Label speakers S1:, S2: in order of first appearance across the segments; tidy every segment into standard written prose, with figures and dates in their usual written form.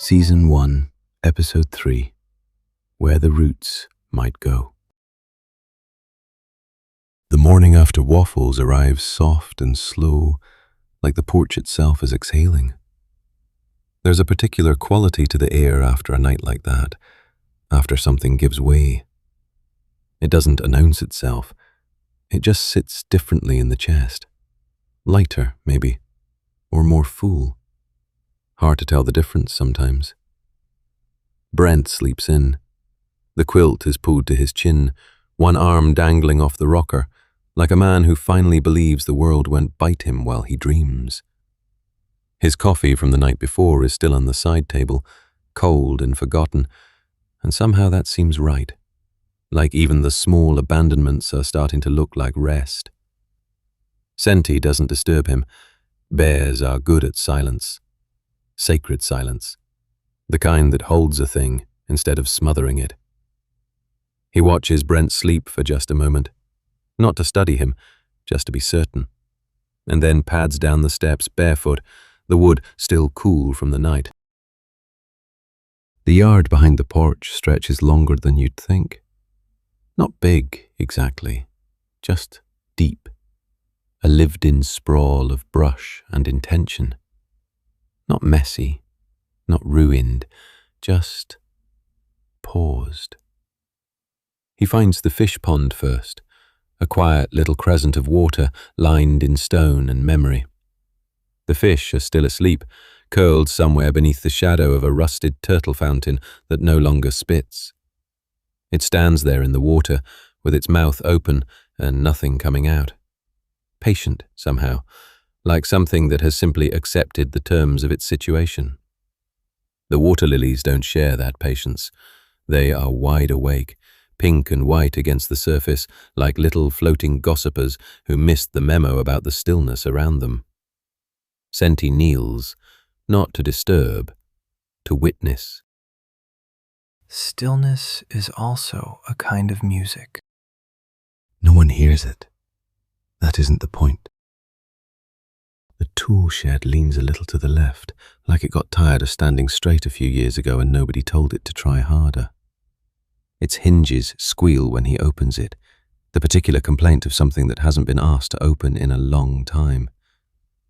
S1: Season 1, Episode 3, Where the Roots Might Go. The morning after waffles arrives soft and slow, like the porch itself is exhaling. There's a particular quality to the air after a night like that, after something gives way. It doesn't announce itself. It just sits differently in the chest. Lighter, maybe, or more full. Hard to tell the difference sometimes. Brent sleeps in. The quilt is pulled to his chin, one arm dangling off the rocker, like a man who finally believes the world won't bite him while he dreams. His coffee from the night before is still on the side table, cold and forgotten, and somehow that seems right. Like even the small abandonments are starting to look like rest. Senti doesn't disturb him. Bears are good at silence. Sacred silence. The kind that holds a thing instead of smothering it. He watches Brent sleep for just a moment. Not to study him, just to be certain. And then pads down the steps barefoot, the wood still cool from the night. The yard behind the porch stretches longer than you'd think. Not big, exactly, just deep. A lived-in sprawl of brush and intention. Not messy, not ruined, just paused. He finds the fish pond first, a quiet little crescent of water lined in stone and memory. The fish are still asleep, curled somewhere beneath the shadow of a rusted turtle fountain that no longer spits. It stands there in the water, with its mouth open and nothing coming out. Patient, somehow, like something that has simply accepted the terms of its situation. The water lilies don't share that patience. They are wide awake, pink and white against the surface, like little floating gossipers who missed the memo about the stillness around them. Senti kneels, not to disturb, to witness.
S2: Stillness is also a kind of music.
S1: No one hears it. That isn't the point. The tool shed leans a little to the left, like it got tired of standing straight a few years ago and nobody told it to try harder. Its hinges squeal when he opens it, the particular complaint of something that hasn't been asked to open in a long time,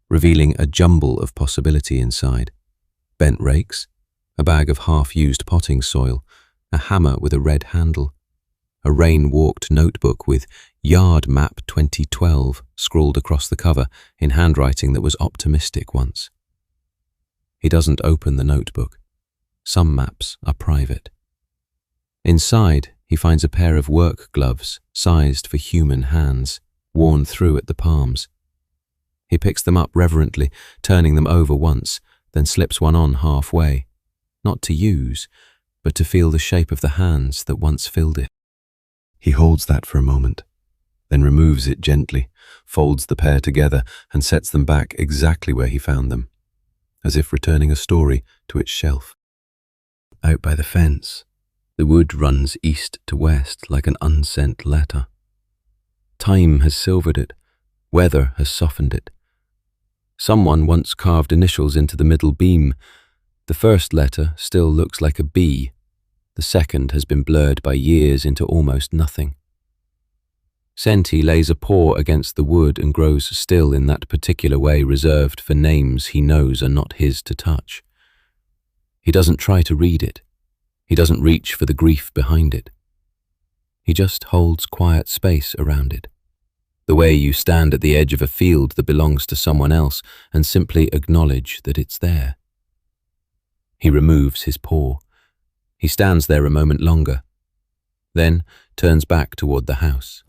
S1: revealing a jumble of possibility inside. Bent rakes, a bag of half-used potting soil, a hammer with a red handle, a rain-walked notebook with Yard Map 2012 scrawled across the cover in handwriting that was optimistic once. He doesn't open the notebook. Some maps are private. Inside, he finds a pair of work gloves sized for human hands, worn through at the palms. He picks them up reverently, turning them over once, then slips one on halfway, not to use, but to feel the shape of the hands that once filled it. He holds that for a moment, then removes it gently, folds the pair together and sets them back exactly where he found them, as if returning a story to its shelf. Out by the fence, the wood runs east to west like an unsent letter. Time has silvered it, weather has softened it. Someone once carved initials into the middle beam. The first letter still looks like a B. The second has been blurred by years into almost nothing. Senti lays a paw against the wood and grows still in that particular way reserved for names he knows are not his to touch. He doesn't try to read it. He doesn't reach for the grief behind it. He just holds quiet space around it. The way you stand at the edge of a field that belongs to someone else and simply acknowledge that it's there. He removes his paw. He stands there a moment longer, then turns back toward the house.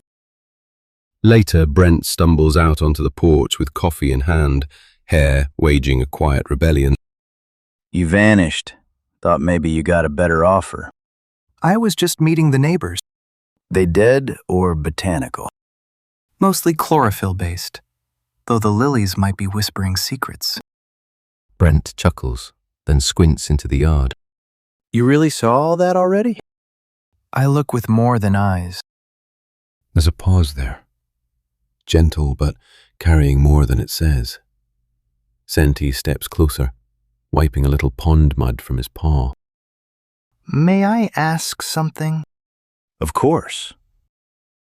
S1: Later, Brent stumbles out onto the porch with coffee in hand, hair waging a quiet rebellion.
S3: You vanished. Thought maybe you got a better offer.
S2: I was just meeting the neighbors.
S3: They dead or botanical?
S2: Mostly chlorophyll-based, though the lilies might be whispering secrets.
S1: Brent chuckles, then squints into the yard.
S3: You really saw all that already?
S2: I look with more than eyes.
S1: There's a pause there, gentle but carrying more than it says. Senti steps closer, wiping a little pond mud from his paw.
S2: May I ask something?
S3: Of course.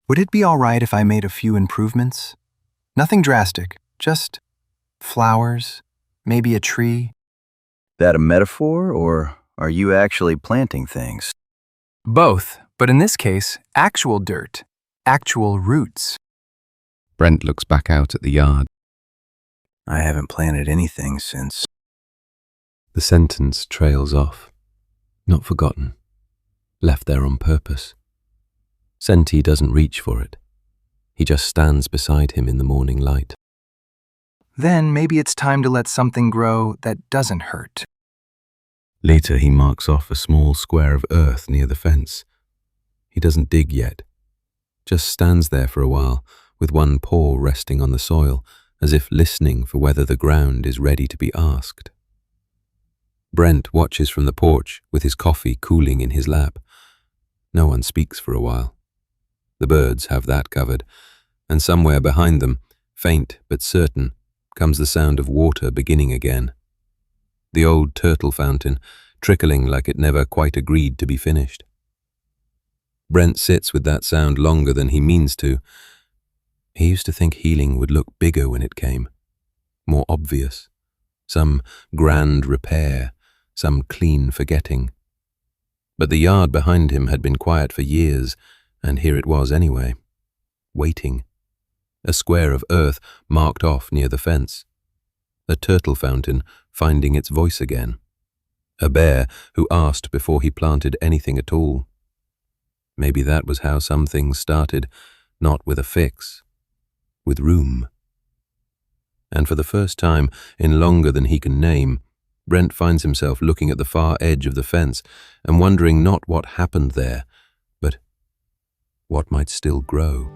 S2: Would it be all right if I made a few improvements? Nothing drastic, just flowers, maybe a tree.
S3: That a metaphor, or are you actually planting things?
S2: Both, but in this case, actual dirt, actual roots.
S1: Brent looks back out at the yard.
S3: I haven't planted anything since.
S1: The sentence trails off. Not forgotten. Left there on purpose. Senti doesn't reach for it. He just stands beside him in the morning light.
S2: Then maybe it's time to let something grow that doesn't hurt.
S1: Later, he marks off a small square of earth near the fence. He doesn't dig yet. Just stands there for a while, with one paw resting on the soil, as if listening for whether the ground is ready to be asked. Brent watches from the porch with his coffee cooling in his lap. No one speaks for a while. The birds have that covered, and somewhere behind them, faint but certain, comes the sound of water beginning again. The old turtle fountain, trickling like it never quite agreed to be finished. Brent sits with that sound longer than he means to. He used to think healing would look bigger when it came, more obvious, some grand repair, some clean forgetting. But the yard behind him had been quiet for years, and here it was anyway, waiting. A square of earth marked off near the fence. A turtle fountain finding its voice again. A bear who asked before he planted anything at all. Maybe that was how some things started, not with a fix, with room. And for the first time in longer than he can name, Brent finds himself looking at the far edge of the fence and wondering not what happened there, but what might still grow.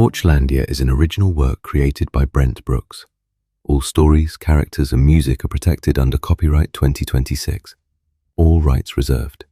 S1: Porchlandia is an original work created by Brent Brooks. All stories, characters and music are protected under copyright 2026. All rights reserved.